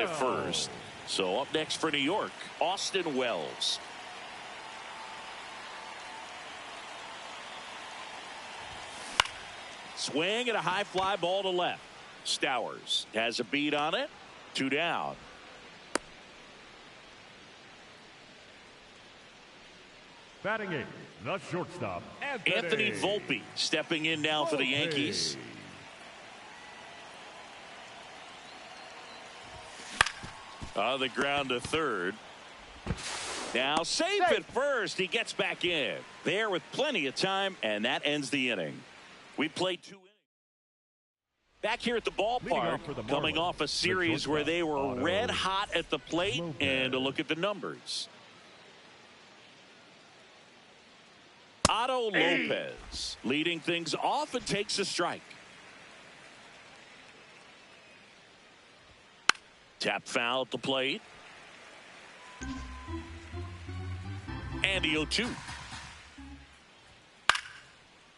at first. So up next for New York, Austin Wells. Swing and a high fly ball to left. Stowers has a beat on it. 2 down. Batting 8, the shortstop, Anthony Volpe stepping in now for the Yankees. On the ground to third. Now safe at first. He gets back in there with plenty of time, and that ends the inning. We played 2 innings. Back here at the ballpark, coming off a series where they were red hot at the plate, and a look at the numbers. Otto Lopez leading things off and takes a strike. Tap foul at the plate. And the 0-2.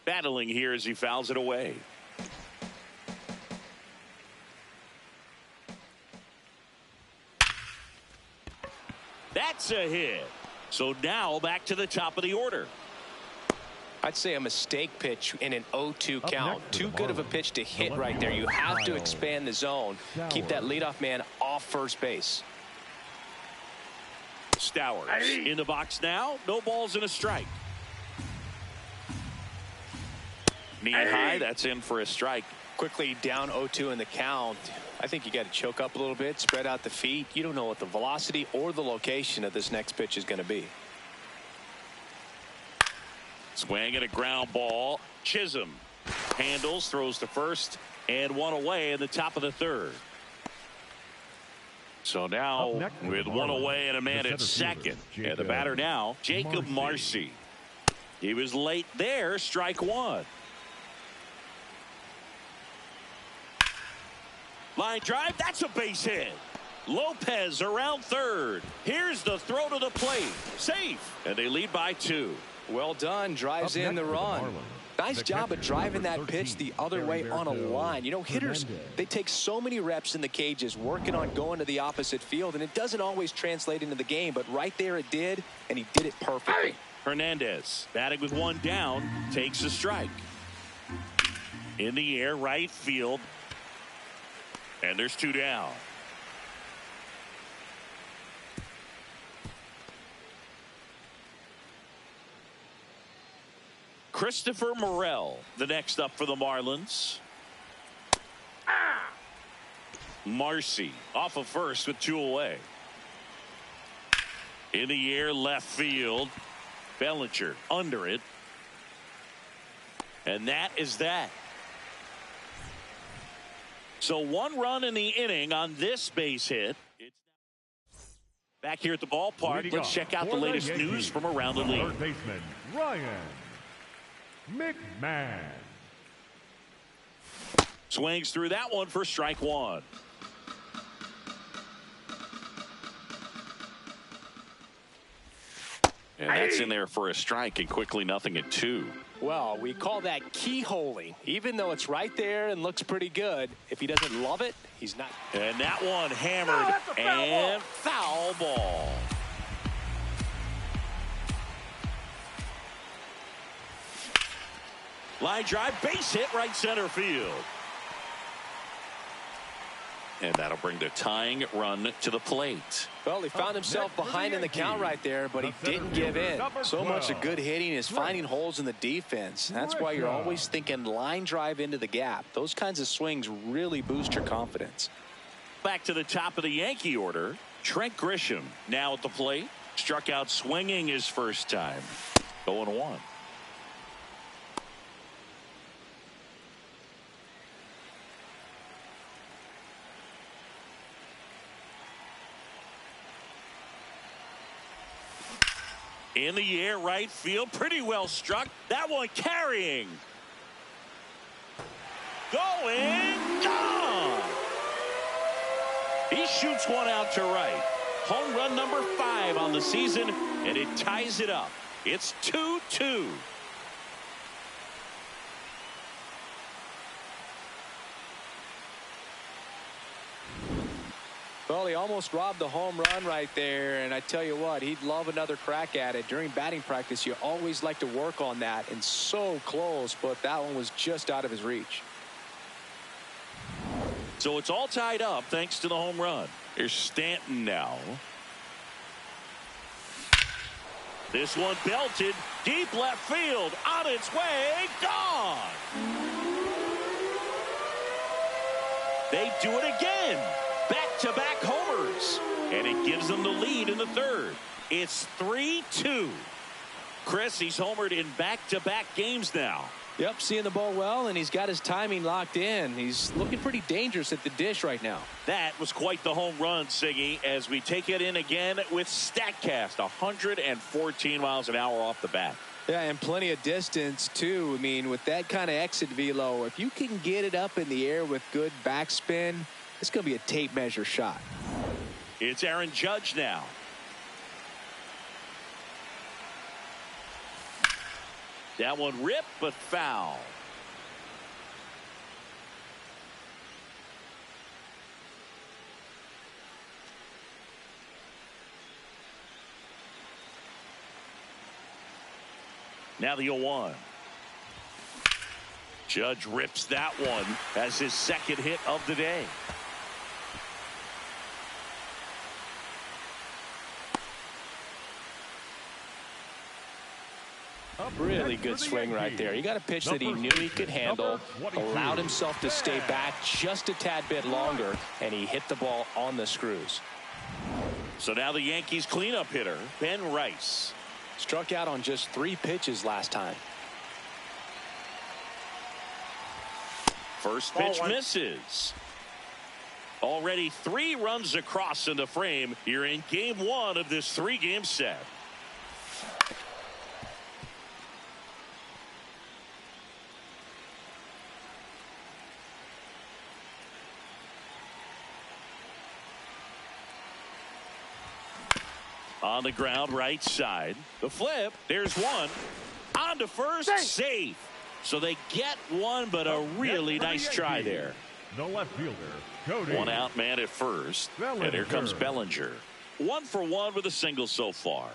Battling here as he fouls it away. That's a hit. So now back to the top of the order. I'd say a mistake pitch in an 0-2 count. Too good of a pitch to hit right there. You have to expand the zone. Keep that leadoff man off first base. Stowers in the box now. No balls and a strike. Knee high. That's in for a strike. Quickly down 0-2 in the count. I think you got to choke up a little bit, spread out the feet. You don't know what the velocity or the location of this next pitch is going to be. Swing and a ground ball. Chisholm handles, throws to first, and 1 away in the top of the third. So now with 1 away and a man at second. And the batter now, Jacob Marcy. He was late there. Strike 1. Line drive. That's a base hit. Lopez around third. Here's the throw to the plate. Safe. And they lead by 2. Well done. Drives in the run. Nice job of driving that pitch the other way on a line. You know, hitters, they take so many reps in the cages working on going to the opposite field, and it doesn't always translate into the game, but right there it did, and he did it perfectly. Hernandez batting with 1 down, takes a strike. In the air, right field, and there's 2 down. Christopher Morel, the next up for the Marlins. Marcy off of first with 2 away. In the air, left field. Bellinger under it. And that is that. So 1 run in the inning on this base hit. Back here at the ballpark, let's check out the latest news from around the league. Third baseman, Ryan McMahon. Swings through that one for strike 1. And that's in there for a strike, and quickly nothing at 2. Well, we call that keyholing. Even though it's right there and looks pretty good, if he doesn't love it, he's not. And that one hammered and foul ball. Line drive, base hit, right center field. And that'll bring the tying run to the plate. Well, he found himself behind in the count right there, but he didn't give in. So much of good hitting is finding holes in the defense. That's why you're always thinking line drive into the gap. Those kinds of swings really boost your confidence. Back to the top of the Yankee order. Trent Grisham now at the plate. Struck out swinging his first time. 0-1. In the air, right field, pretty well struck. That one carrying. Going, gone. He shoots one out to right. Home run number 5 on the season, and it ties it up. It's 2-2. Well, he almost robbed the home run right there, and I tell you what, he'd love another crack at it. During batting practice, you always like to work on that, and so close, but that one was just out of his reach. So it's all tied up thanks to the home run. Here's Stanton now. This one belted deep left field, on its way, gone. They do it again. Back-to-back homers. And it gives them the lead in the third. It's 3-2. Chris, he's homered in back-to-back games now. Yep, seeing the ball well, and he's got his timing locked in. He's looking pretty dangerous at the dish right now. That was quite the home run, Siggy, as we take it in again with StatCast. 114 miles an hour off the bat. Yeah, and plenty of distance, too. I mean, with that kind of exit velo, if you can get it up in the air with good backspin, it's going to be a tape measure shot. It's Aaron Judge now. That one ripped, but foul. Now the 0-1. Judge rips that one as his second hit of the day. Really good swing right there. He got a pitch that he knew he could handle, allowed himself to stay back just a tad bit longer, and he hit the ball on the screws. So now the Yankees cleanup hitter, Ben Rice. Struck out on just 3 pitches last time. First pitch misses. Already 3 runs across in the frame here in game 1 of this 3-game set. On the ground, right side. The flip. There's one. On to first. Safe. So they get one, but a really nice try there. The left fielder, Cody. One out man at first. Bellinger. And here comes Bellinger. 1 for 1 with a single so far.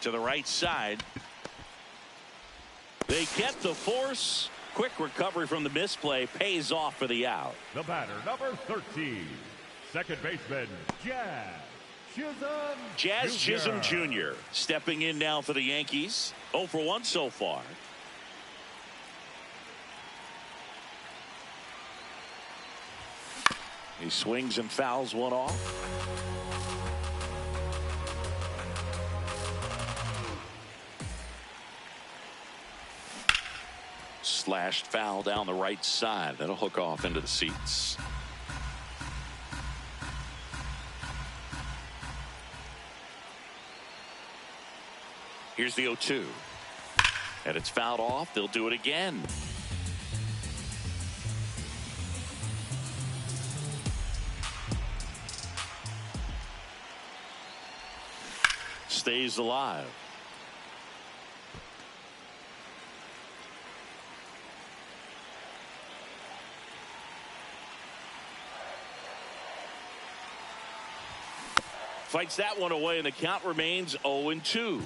To the right side. They get the force. Quick recovery from the misplay pays off for the out. The batter, number 13, second baseman, Jazz Chisholm Jr. stepping in now for the Yankees. 0 for 1 so far. He swings and fouls one off. Slashed foul down the right side. That'll hook off into the seats. Here's the 0-2. And it's fouled off. They'll do it again. Stays alive. Fights that one away, and the count remains 0-2.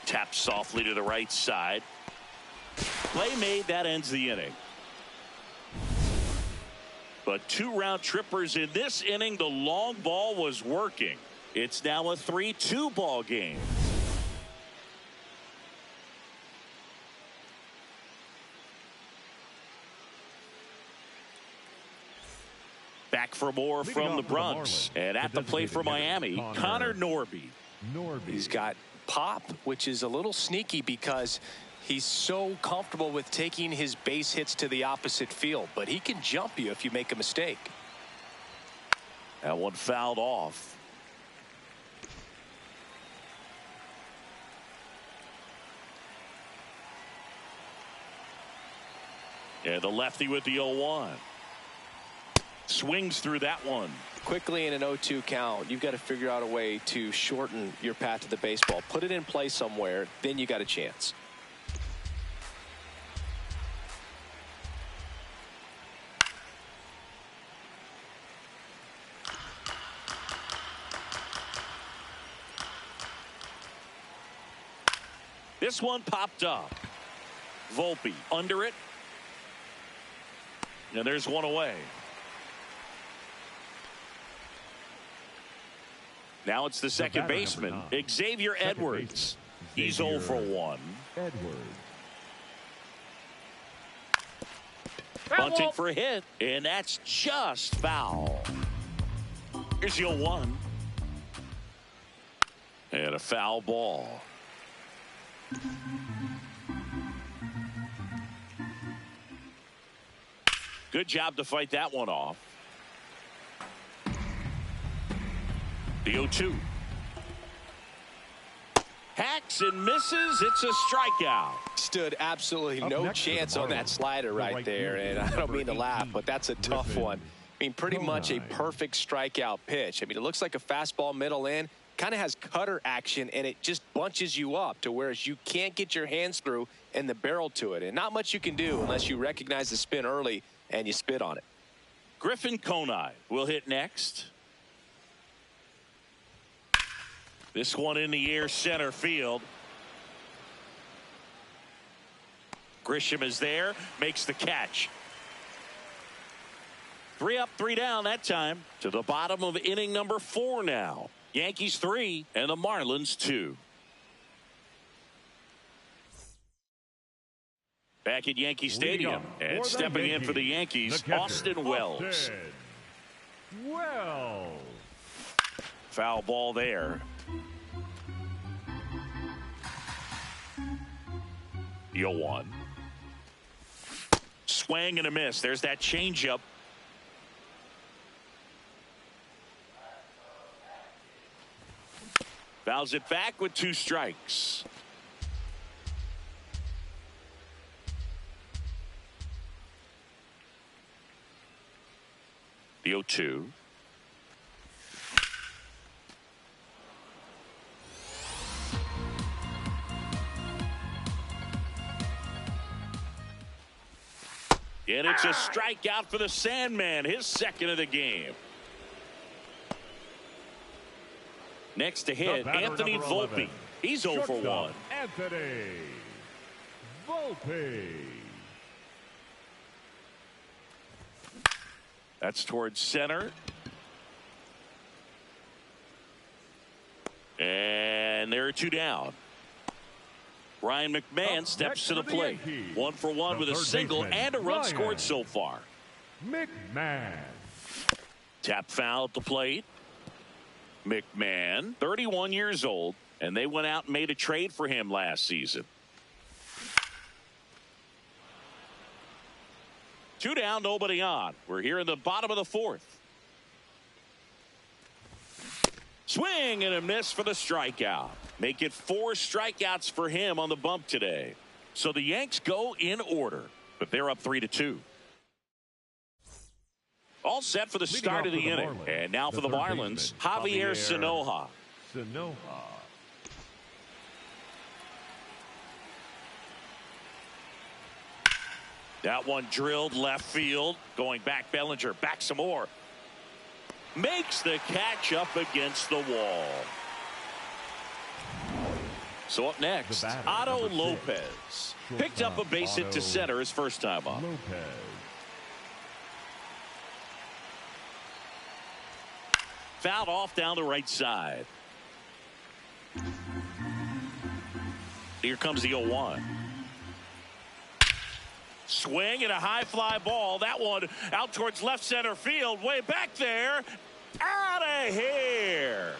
Taps softly to the right side. Play made. That ends the inning. But 2 round trippers in this inning. The long ball was working. It's now a 3-2 ball game. Back for more from the Bronx. And at the plate for Miami, Connor Norby. He's got pop, which is a little sneaky because he's so comfortable with taking his base hits to the opposite field. But he can jump you if you make a mistake. That one fouled off. And the lefty with the 0-1. Swings through that one. Quickly in an 0-2 count, you've got to figure out a way to shorten your path to the baseball. Put it in play somewhere, then you got a chance. This one popped up. Volpe under it. And there's one away. Now it's the second baseman, Xavier Edwards. He's 0 for 1. Bunting for a hit, and that's just foul. Here's the 0-1. And a foul ball. Good job to fight that one off. The 0-2. Hacks and misses. It's a strikeout. Stood absolutely no chance on that slider right there. And I don't mean to laugh, but that's a tough one. I mean, pretty much a perfect strikeout pitch. I mean, it looks like a fastball middle in. Kind of has cutter action, and it just bunches you up to whereas you can't get your hands through and the barrel to it. And not much you can do unless you recognize the spin early and you spit on it. Griffin Conine will hit next. This one in the air, center field. Grisham is there, makes the catch. 3 up, 3 down that time. To the bottom of inning number 4 now. Yankees 3 and the Marlins 2. Back at Yankee Stadium and stepping in for the Yankees, Austin Wells. Foul ball there. The 0-1. Swing and a miss. There's that changeup. Fouls it back with 2 strikes. The 0-2. And it's a strikeout for the Sandman, his second of the game. Next to hit, Anthony Volpe. He's 0 for 1. Anthony Volpe. That's towards center. And there are 2 down. Ryan McMahon steps to the plate. 1 for 1 with a single and a run scored so far. McMahon. Tap foul at the plate. McMahon, 31 years old, and they went out and made a trade for him last season. 2 down, nobody on. We're here in the bottom of the 4th. Swing and a miss for the strikeout. Make it 4 strikeouts for him on the bump today. So the Yanks go in order, but they're up 3-2. All set for the start of the inning. And now for the Marlins, Javier Sanoja. That one drilled left field. Going back, Bellinger. Back some more. Makes the catch up against the wall. So up next, Otto Lopez. Picked up a base hit to center his first time up. Fouled off down the right side. Here comes the 0-1. Swing and a high fly ball. That one out towards left center field. Way back there. Out of here.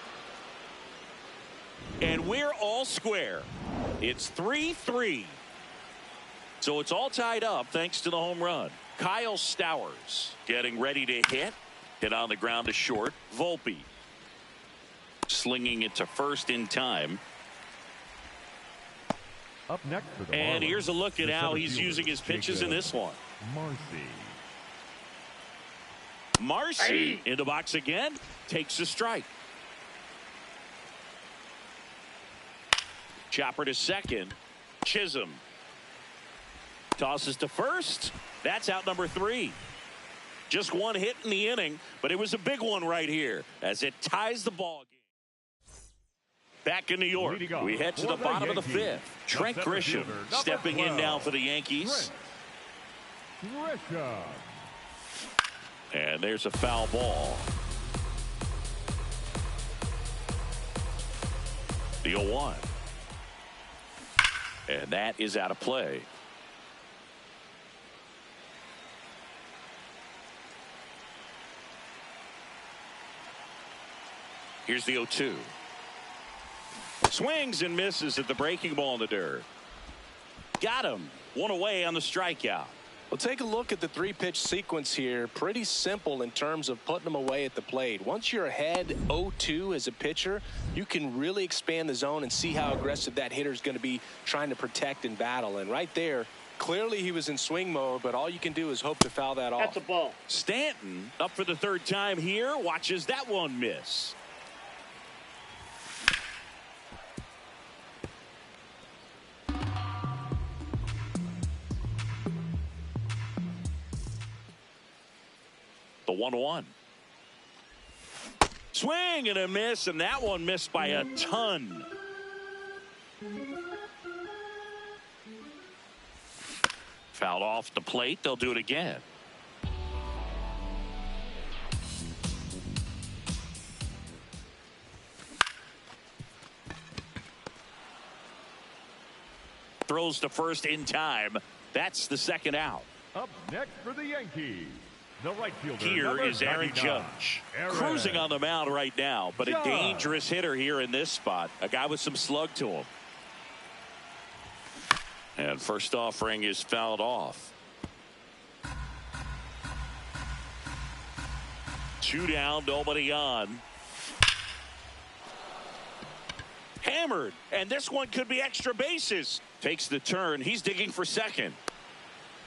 And we're all square. It's 3-3. So it's all tied up thanks to the home run. Kyle Stowers getting ready to hit. Hit on the ground to short. Volpe slinging it to first in time. Up next for the and Marlins, here's a look at how he's using his pitches in this one. Marcy. Marcy in the box again. Takes a strike. Chopper to second. Chisholm tosses to first. That's out number 3. Just one hit in the inning, but it was a big one right here as it ties the ball game. Back in New York, we head to the bottom of the 5th. Trent Grisham stepping in now for the Yankees. And there's a foul ball. The 0-1. And that is out of play. Here's the 0-2. Swings and misses at the breaking ball in the dirt. Got him. One away on the strikeout. Well, take a look at the 3-pitch sequence here. Pretty simple in terms of putting them away at the plate. Once you're ahead 0-2 as a pitcher, you can really expand the zone and see how aggressive that hitter is going to be trying to protect and battle. And right there, clearly he was in swing mode, but all you can do is hope to foul that off. That's a ball. Stanton up for the 3rd time here. Watches that one miss. The 1-1. Swing and a miss, and that one missed by a ton. Fouled off the plate. They'll do it again. Throws to first in time. That's the 2nd out. Up next for the Yankees, the right fielder. Here is Aaron Judge. Cruising on the mound right now, but a dangerous hitter here in this spot. A guy with some slug to him. And first offering is fouled off. 2 down, nobody on. Hammered, and this one could be extra bases. Takes the turn. He's digging for second.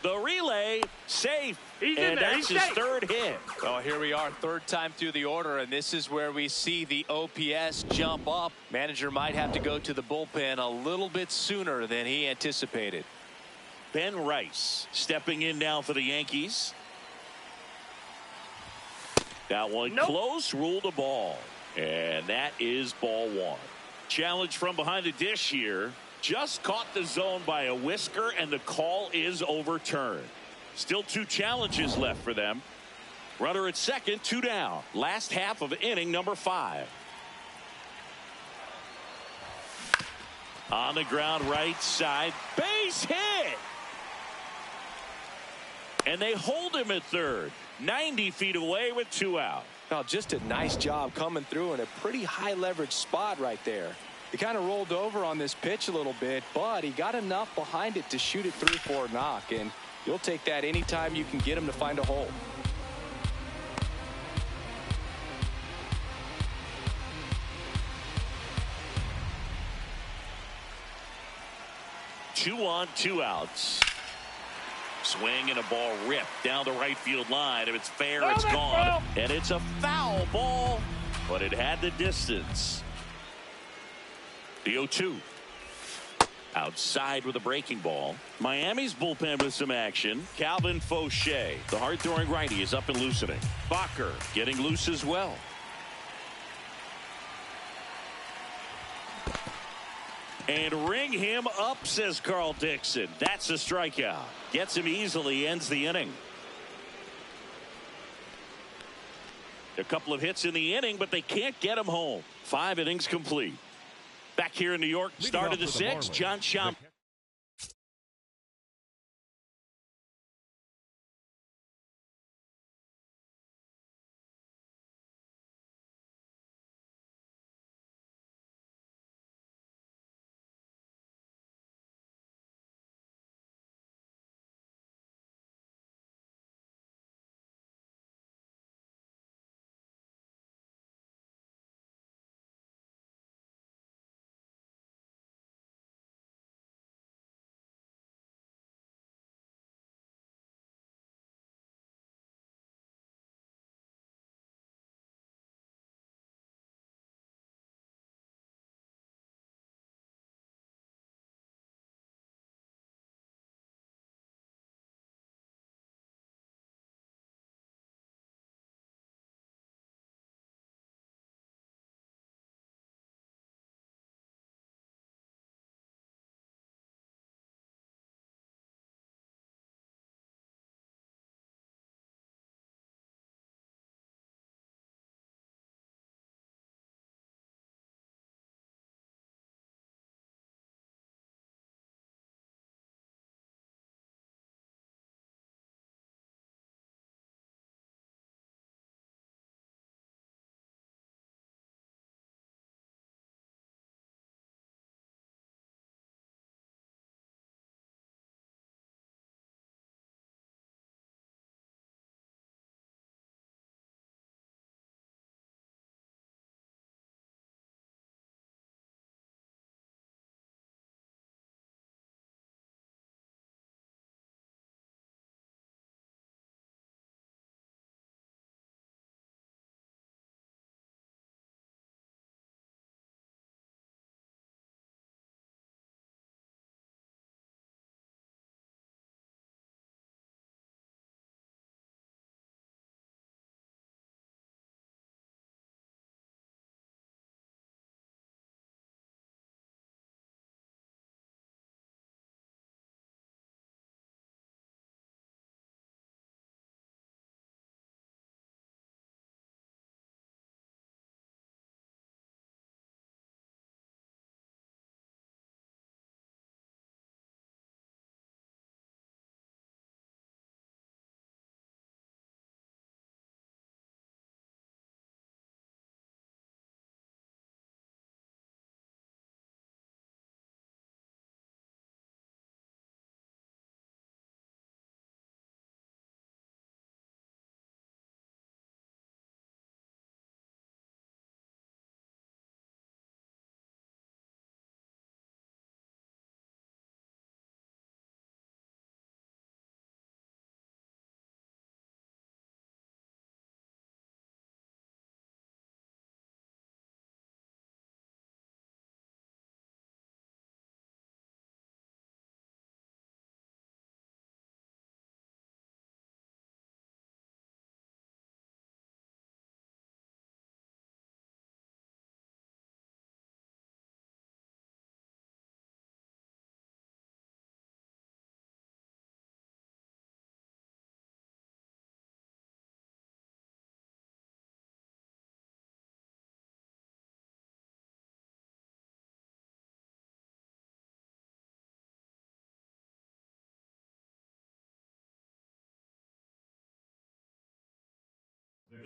The relay, safe, and that's his 3rd hit. Oh, here we are, 3rd time through the order, and this is where we see the OPS jump up. Manager might have to go to the bullpen a little bit sooner than he anticipated. Ben Rice stepping in now for the Yankees. That one close, ruled a ball, and that is ball 1. Challenge from behind the dish here. Just caught the zone by a whisker, and the call is overturned. Still 2 challenges left for them. Runner at second, 2 down. Last half of inning number 5. On the ground, right side, base hit. And they hold him at 3rd. 90 feet away with 2 out. Now, just a nice job coming through in a pretty high leverage spot right there. He kind of rolled over on this pitch a little bit, but he got enough behind it to shoot it through for a knock, and you'll take that anytime you can get him to find a hole. Two on, 2 outs. Swing and a ball ripped down the right field line. If it's fair, it's gone. And it's a foul ball, but it had the distance. The 0-2. Outside with a breaking ball. Miami's bullpen with some action. Calvin Fauché, the hard-throwing righty, is up and loosening. Bakker getting loose as well. And ring him up, says Carl Dixon. That's a strikeout. Gets him easily, ends the inning. A couple of hits in the inning, but they can't get him home. 5 innings complete. Back here in New York, start of the 6th, John Schaum.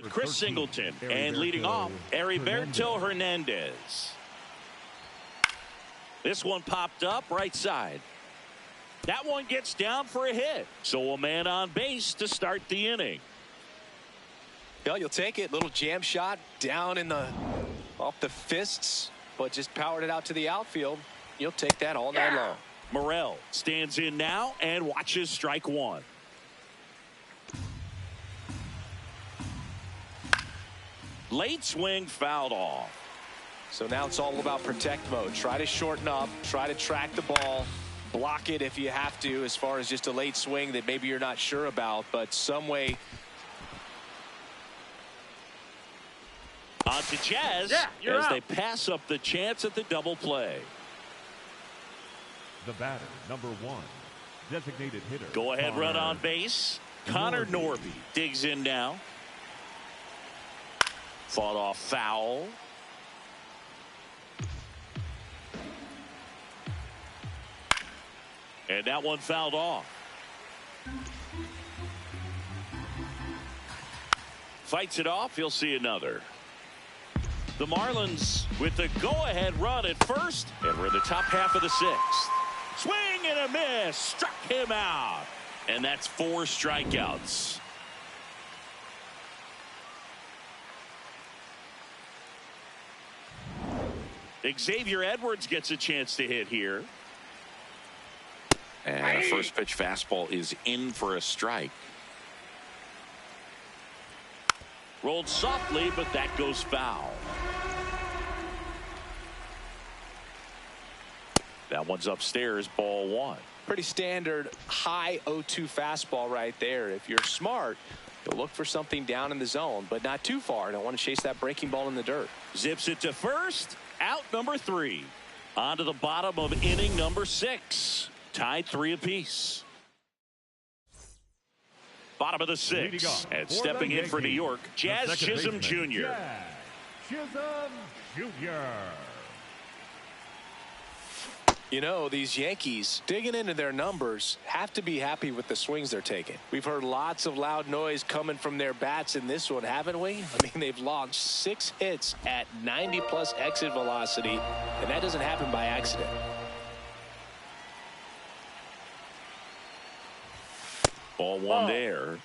Chris Singleton, and leading off, Heriberto Hernandez. This one popped up right side. That one gets down for a hit. So a man on base to start the inning. Yeah, you'll take it. Little jam shot down in the off the fists, but just powered it out to the outfield. You'll take that all night long. Morel stands in now and watches strike one. Late swing fouled off. So now it's all about protect mode. Try to shorten up, try to track the ball, block it if you have to, as far as just a late swing that maybe you're not sure about, but some way. On to Jazz as they pass up the chance at the double play. The batter, number 1, designated hitter. Go ahead run on base. Connor Norby digs in now. Fought off foul. And that one fouled off. Fights it off. He'll see another. The Marlins with the go-ahead run at first. And we're in the top half of the 6th. Swing and a miss. Struck him out. And that's 4 strikeouts. Xavier Edwards gets a chance to hit here. And a first pitch fastball is in for a strike. Rolled softly, but that goes foul. That one's upstairs, ball 1. Pretty standard high 0-2 fastball right there. If you're smart, you'll look for something down in the zone, but not too far. Don't want to chase that breaking ball in the dirt. Zips it to first. Out number 3. On to the bottom of inning number 6. Tied 3 apiece. Bottom of the 6th. And stepping in for New York, Jazz Chisholm Jr. Chisholm Jr. You know, these Yankees, digging into their numbers, have to be happy with the swings they're taking. We've heard lots of loud noise coming from their bats in this one, haven't we? I mean, they've launched 6 hits at 90-plus exit velocity, and that doesn't happen by accident. Ball 1 there.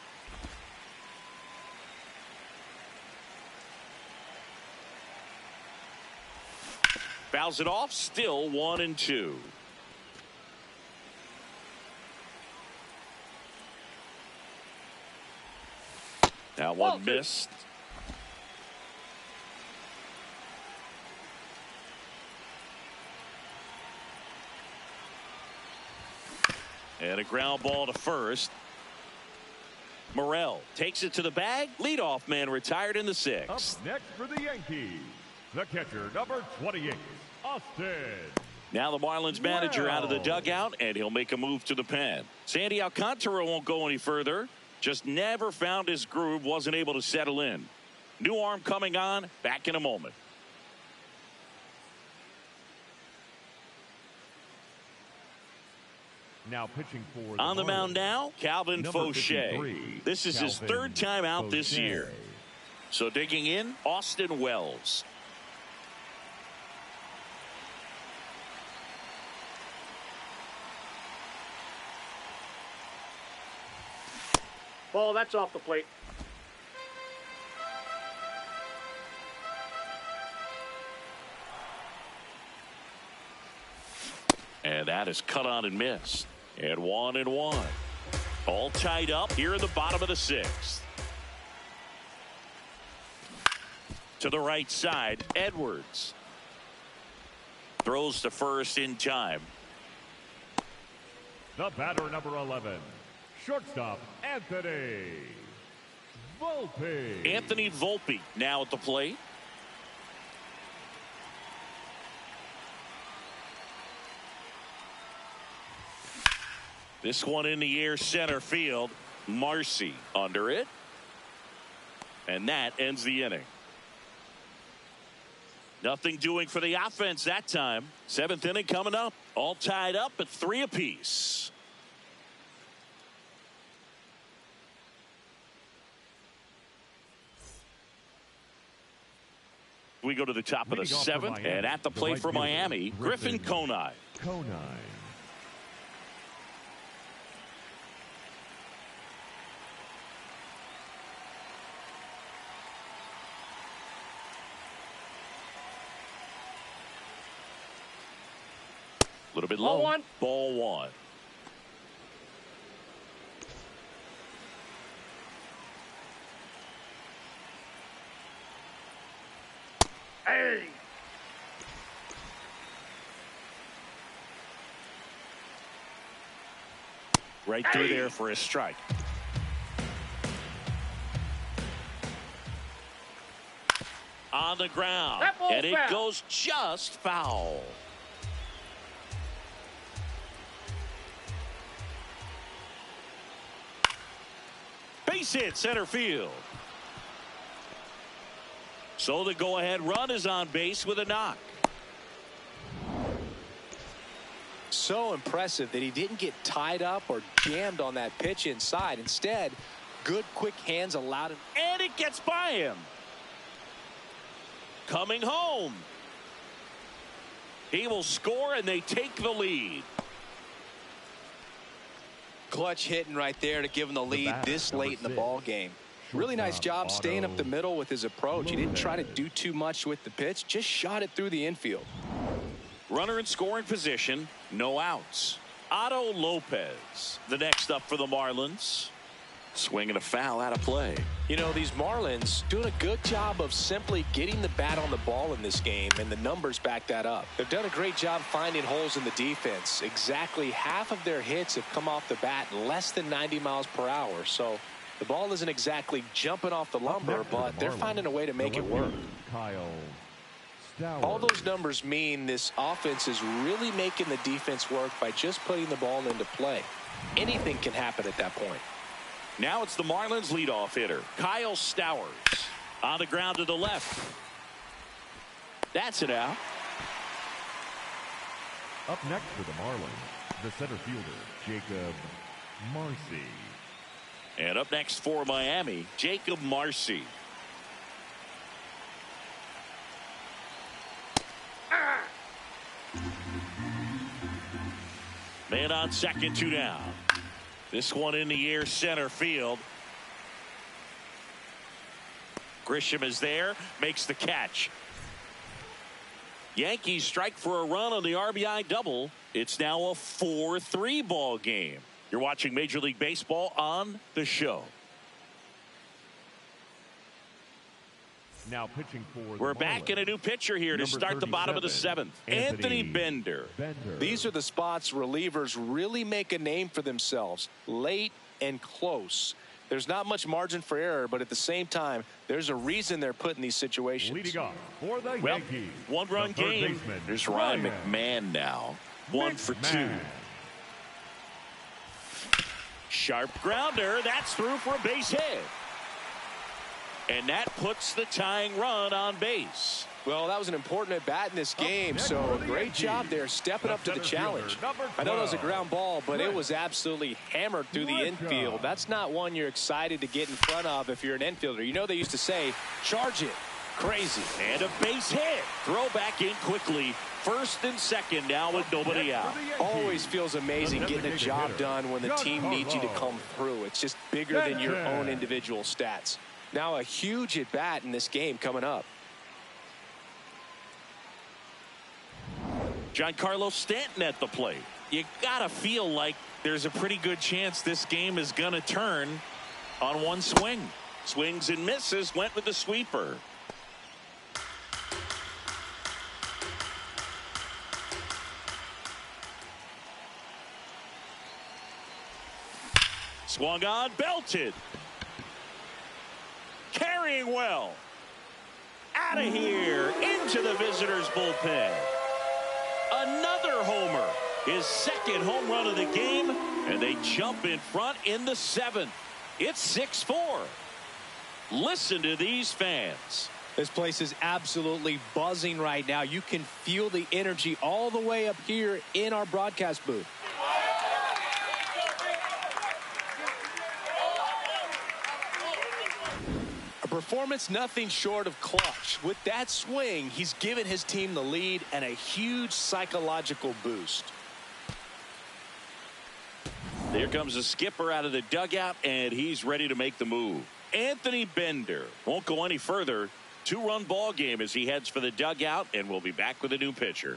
Fouls it off, still 1-2. That one missed. And a ground ball to first. Morel takes it to the bag. Leadoff man retired in the 6th. Up next for the Yankees, the catcher, number 28, Austin. Now the Marlins manager out of the dugout, and he'll make a move to the pen. Sandy Alcantara won't go any further. Just never found his groove, wasn't able to settle in. New arm coming on, back in a moment. Now pitching for on the mound now, Calvin Fauché. This is his 3rd time out this year. So digging in, Austin Wells. Ball, that's off the plate. And that is cut on and missed. And 1-1. All tied up here in the bottom of the 6th. To the right side, Edwards. Throws to first in time. The batter, number 11, shortstop, Anthony Volpe. Anthony Volpe now at the plate. This one in the air, center field. Marcy under it. And that ends the inning. Nothing doing for the offense that time. 7th inning coming up. All tied up at 3 apiece. we go to the top of the seventh. And at the plate for Miami, Griffin Conine. A little bit low. Ball one. Hey! Right through there for a strike. On the ground. And it goes just foul. Base hit center field. So the go-ahead run is on base with a knock. So impressive that he didn't get tied up or jammed on that pitch inside. Instead, good quick hands allowed him. And it gets by him. Coming home. He will score and they take the lead. Clutch hitting right there to give him the lead this late in the ball game. Really nice job staying up the middle with his approach. He didn't try to do too much with the pitch, just shot it through the infield. Runner in scoring position, no outs. Otto Lopez, the next up for the Marlins. Swinging a foul out of play. You know, these Marlins doing a good job of simply getting the bat on the ball in this game, and the numbers back that up. They've done a great job finding holes in the defense. Exactly half of their hits have come off the bat less than 90 miles per hour. So the ball isn't exactly jumping off the lumber, but they're finding a way to make it work. All those numbers mean this offense is really making the defense work by just putting the ball into play. Anything can happen at that point. Now it's the Marlins leadoff hitter, Kyle Stowers. On the ground to the left. That's it out. Up next for the Marlins, the center fielder, Jacob Marcy. And up next for Miami, Jacob Marcy. Man on second, 2 down. This one in the air center field. Grisham is there, makes the catch. Yankees strike for a run on the RBI double. It's now a 4-3 ball game. You're watching Major League Baseball on the show. Now pitching for We're back in a new pitcher here to start the bottom of the seventh. Anthony Bender. These are the spots relievers really make a name for themselves. Late and close. There's not much margin for error, but at the same time, there's a reason they're put in these situations. Leading off for the Yankees, one-run game. Baseman, There's Ryan McMahon now. 1 for 2. Sharp grounder. That's through for a base hit. And that puts the tying run on base. Well, that was an important at bat in this game, so great job there stepping up to the challenge. I know it was a ground ball, but it was absolutely hammered through the infield. That's not one you're excited to get in front of if you're an infielder. You know they used to say, charge it. Crazy. And a base hit. Throw back in quickly. First and second now with nobody out. Always feels amazing getting a job done when the team needs you to come through. It's just bigger than your own individual stats. Now a huge at bat in this game coming up. Giancarlo Stanton at the plate. You gotta feel like there's a pretty good chance this game is gonna turn on one swing. Swings and misses, went with the sweeper. Swung on, belted. Carrying well. Out of here, into the visitors' bullpen. Another homer. His second home run of the game, and they jump in front in the 7th. It's 6-4. Listen to these fans. This place is absolutely buzzing right now. You can feel the energy all the way up here in our broadcast booth. A Performance nothing short of clutch. With that swing, he's given his team the lead and a huge psychological boost. Here comes the skipper out of the dugout, and he's ready to make the move. Anthony Bender won't go any further. 2-run ball game as he heads for the dugout, and we'll be back with a new pitcher.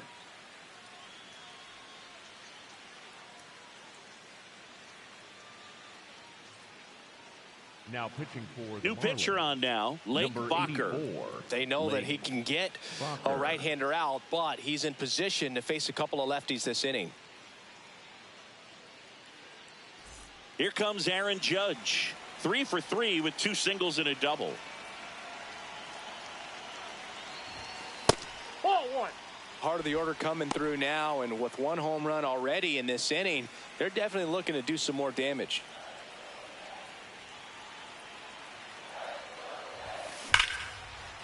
Now pitching for the new pitcher on now, Lake Bacher. They know that he can get a right-hander out, but he's in position to face a couple of lefties this inning. Here comes Aaron Judge. 3 for 3 with 2 singles and a double. Ball 1. Part of the order coming through now, and with 1 home run already in this inning, they're definitely looking to do some more damage.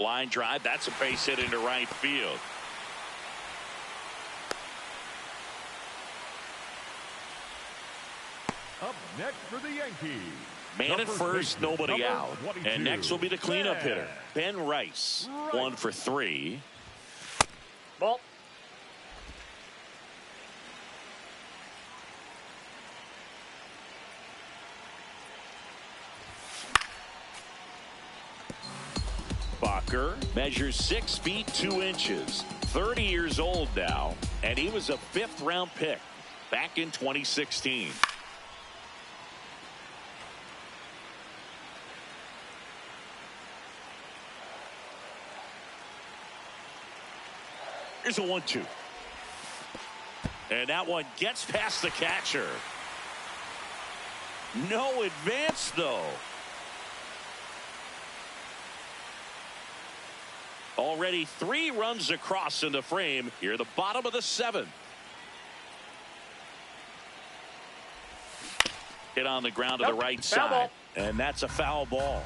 Line drive, that's a base hit into right field. Up next for the Yankees. Man at first, nobody out. And next will be the cleanup hitter, Ben Rice. 1 for 3. Ball. Bacher measures 6 feet 2 inches. 30 years old now, and he was a 5th-round pick back in 2016. Here's a 1-2. And that one gets past the catcher. No advance, though. Already 3 runs across in the frame. Here, the bottom of the 7th. Hit on the ground to the right side. Ball. And that's a foul ball.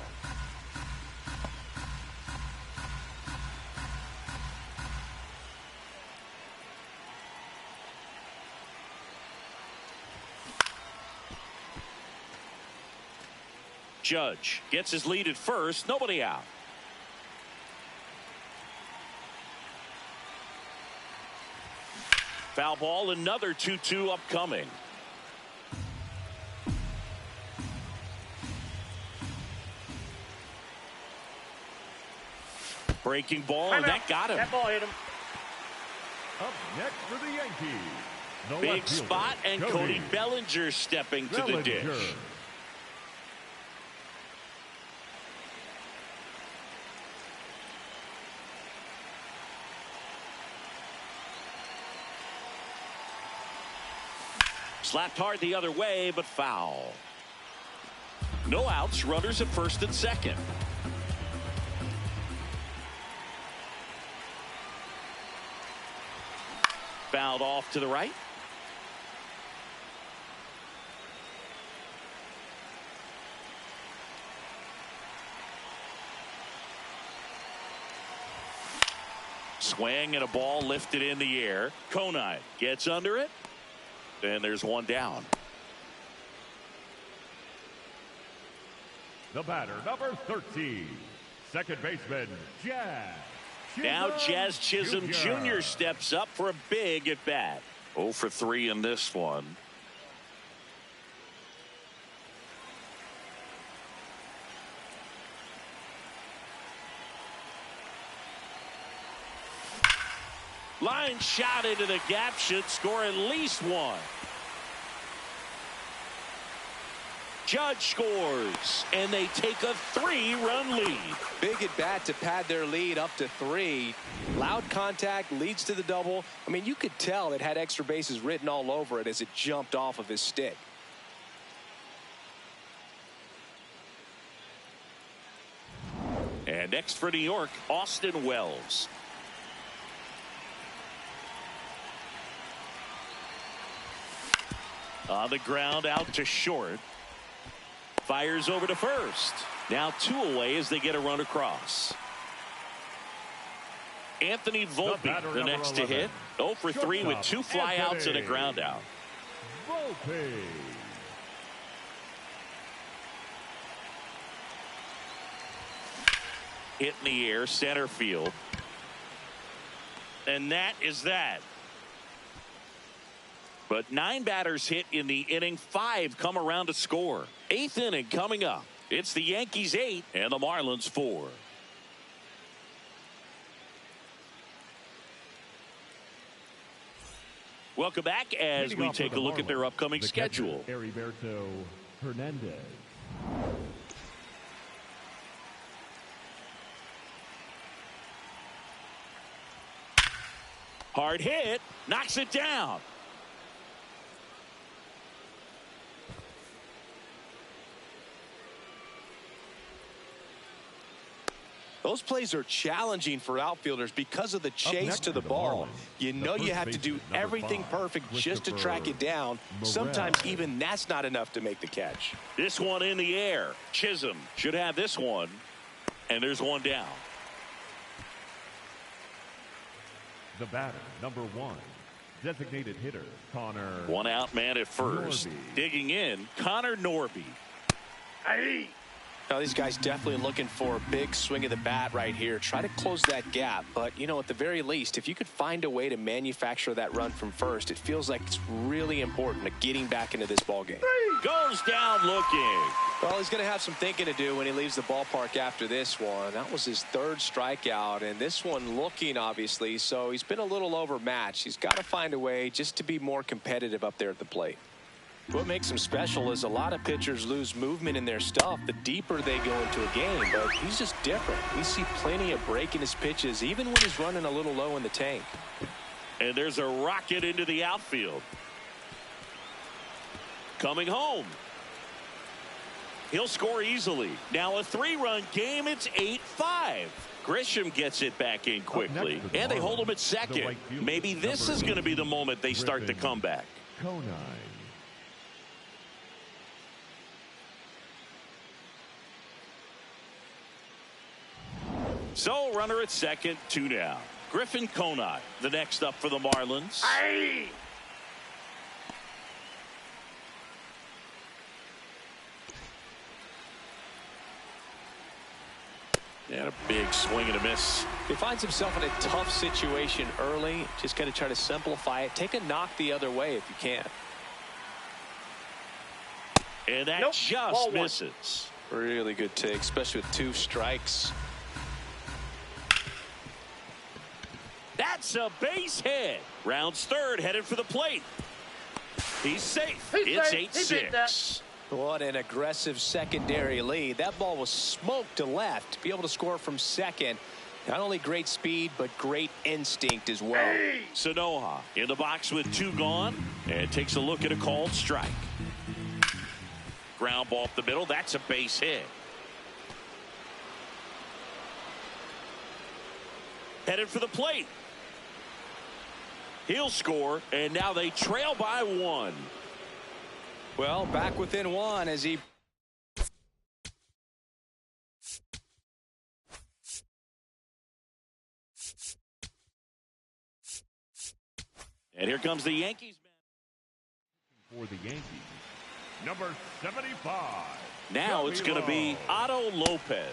Judge gets his lead at first. Nobody out. Foul ball, another 2-2 upcoming. Breaking ball, and that got him. That ball hit him. Up next for the Yankees. The Big left fielder, spot, and Cody Bellinger stepping to the dish. Slapped hard the other way, but foul. No outs, runners at first and second. Fouled off to the right. Swing and a ball lifted in the air. Conine gets under it. And there's one down. The batter, number 13, second baseman, Jazz Chisholm. Now Jazz Chisholm Jr. steps up for a big at bat. 0 for 3 in this one. Line shot into the gap, should score at least 1. Judge scores, and they take a 3-run lead. Big at bat to pad their lead up to 3. Loud contact leads to the double. I mean, you could tell it had extra bases written all over it as it jumped off of his stick. And next for New York, Austin Wells. On the ground, out to short. Fires over to first. Now 2 away as they get a run across. Anthony Volpe, the next to hit. 0 for 3 with 2 flyouts and a ground out. Volpe. Hit in the air, center field. And that is that. But 9 batters hit in the inning, 5 come around to score. 8th inning coming up. It's the Yankees 8 and the Marlins 4. Welcome back as we take a look at their upcoming schedule. Heriberto Hernandez. Hard hit, knocks it down. Those plays are challenging for outfielders because of the chase to the ball. You know you have to do everything perfect just to track it down. Sometimes even that's not enough to make the catch. This one in the air. Chisholm should have this one. And there's one down. The batter, number 1, designated hitter, Connor. One out man at first. Norby. Digging in, Connor Norby. Hey. Now, these guys definitely looking for a big swing of the bat right here. Try to close that gap. But, you know, at the very least, if you could find a way to manufacture that run from first, it feels like it's really important to getting back into this ballgame. Goes down looking. Well, he's going to have some thinking to do when he leaves the ballpark after this one. That was his 3rd strikeout, and this one looking, obviously. So he's been a little overmatched. He's got to find a way just to be more competitive up there at the plate. What makes him special is a lot of pitchers lose movement in their stuff the deeper they go into a game, but he's just different. We see plenty of break in his pitches, even when he's running a little low in the tank. And there's a rocket into the outfield. Coming home. He'll score easily. Now a 3-run game. It's 8-5. Grisham gets it back in quickly, and they hold him at second. Maybe this is going to be the moment they start the comeback. Conine. So runner at second, 2 down. Griffin Conine, the next up for the Marlins. Hey. And a big swing and a miss. He finds himself in a tough situation early. Just got to try to simplify it. Take a knock the other way if you can. And that just misses. Really good take, especially with 2 strikes. That's a base hit. Rounds third, headed for the plate. He's safe. He's It's safe. 8-6. What an aggressive secondary lead. That ball was smoked to left. To be able to score from second, not only great speed, but great instinct as well. Hey. Sanoha in the box with 2 gone and takes a look at a called strike. Ground ball up the middle. That's a base hit. Headed for the plate. He'll score, and now they trail by 1. Well, back within 1 as he... And here comes the Yankees. For the Yankees, number 75. Now it's going to be Otto Lopez.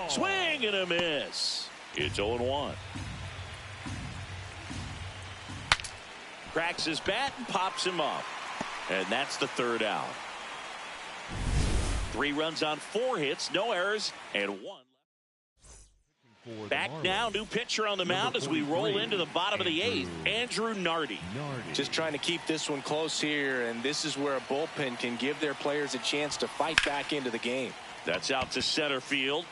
Swing and a miss. It's 0-1. Cracks his bat and pops him up. And that's the 3rd out. 3 runs on 4 hits, no errors, and 1. Back now, new pitcher on the mound as we roll into the bottom of the 8th, Andrew Nardi. Just trying to keep this one close here, and this is where a bullpen can give their players a chance to fight back into the game. That's out to center field.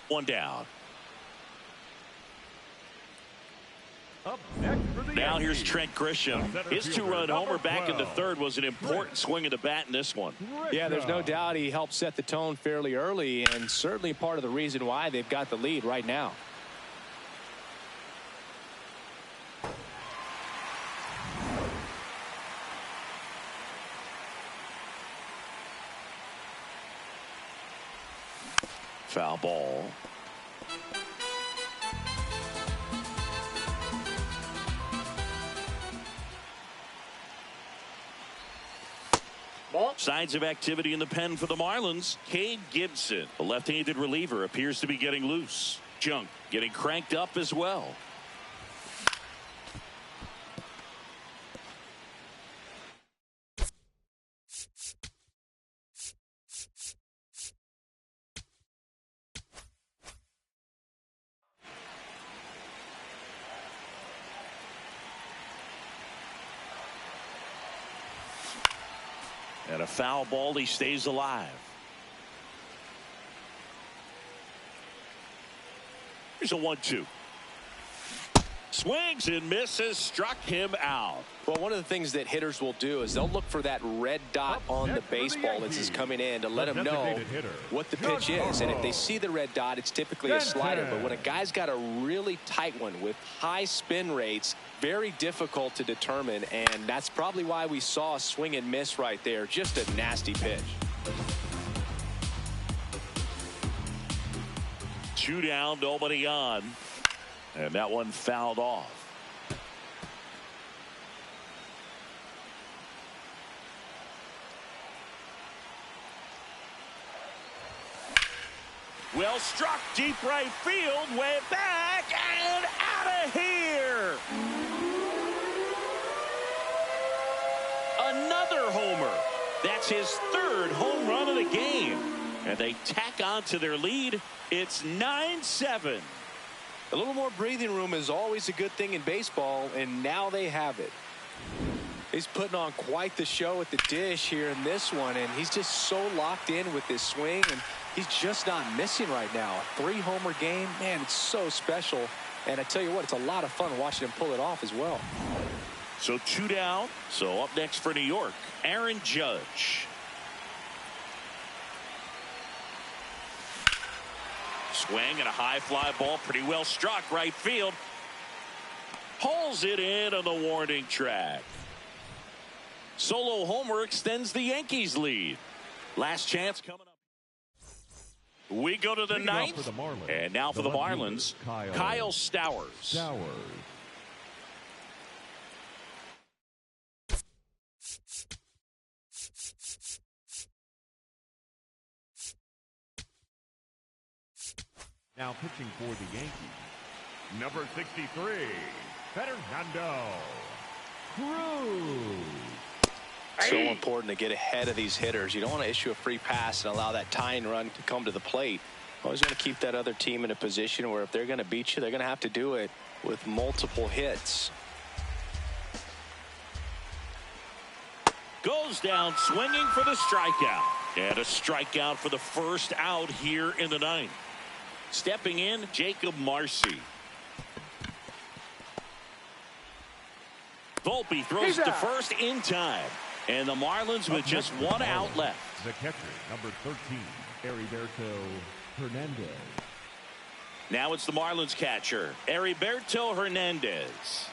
1 down. Now here's Trent Grisham. His 2-run homer back in the 3rd was an important swing of the bat in this one. Yeah, there's no doubt he helped set the tone fairly early, and certainly part of the reason why they've got the lead right now. Foul ball. Ball. Signs of activity in the pen for the Marlins. Cade Gibson, the left-handed reliever, appears to be getting loose. Junk getting cranked up as well. And a foul ball, he stays alive. Here's a 1-2. Swings and misses, struck him out. Well, one of the things that hitters will do is they'll look for that red dot on the baseball as it's coming in to let them know what the pitch is. And if they see the red dot, it's typically a slider. But when a guy's got a really tight one with high spin rates, very difficult to determine. And that's probably why we saw a swing and miss right there. Just a nasty pitch. 2 down, nobody on. And that one fouled off. Well struck, deep right field, way back and out of here. Another homer. That's his 3rd home run of the game. And they tack on to their lead. It's 9-7. A little more breathing room is always a good thing in baseball, and now they have it. He's putting on quite the show at the dish here in this one, and he's just so locked in with this swing, and he's just not missing right now. A 3-homer game, man, it's so special. And I tell you what, it's a lot of fun watching him pull it off as well. So 2 down. So up next for New York, Aaron Judge. Swing and a high fly ball, pretty well struck, right field. Pulls it in on the warning track. Solo homer extends the Yankees lead. Last chance coming up. We go to the 9th. And now for the Marlins, Kyle Stowers. Now pitching for the Yankees, number 63, Fernando Cruz. So important to get ahead of these hitters. You don't want to issue a free pass and allow that tying run to come to the plate. Always want to keep that other team in a position where if they're going to beat you, they're going to have to do it with multiple hits. Goes down swinging for the strikeout. And a strikeout for the first out here in the 9th. Stepping in, Jacob Marcy. Volpe throws to first in time. And the Marlins with just 1 out left. The catcher, number 13, Heriberto Hernandez. Now it's the Marlins catcher, Heriberto Hernandez.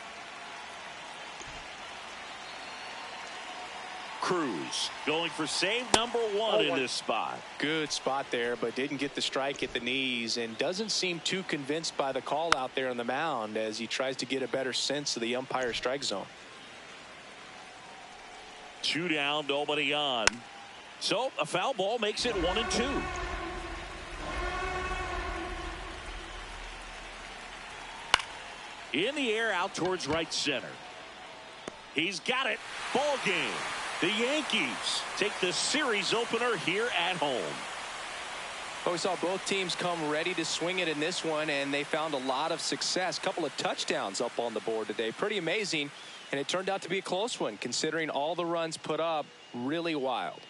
Cruz going for save number 1 in this spot. Good spot there, but didn't get the strike at the knees and doesn't seem too convinced by the call out there on the mound as he tries to get a better sense of the umpire strike zone. 2 down, nobody on. So a foul ball makes it 1-2. In the air out towards right center. He's got it. Ball game. The Yankees take the series opener here at home. Well, we saw both teams come ready to swing it in this one, and they found a lot of success. Couple of touchdowns up on the board today. Pretty amazing, and it turned out to be a close one considering all the runs put up. Really wild.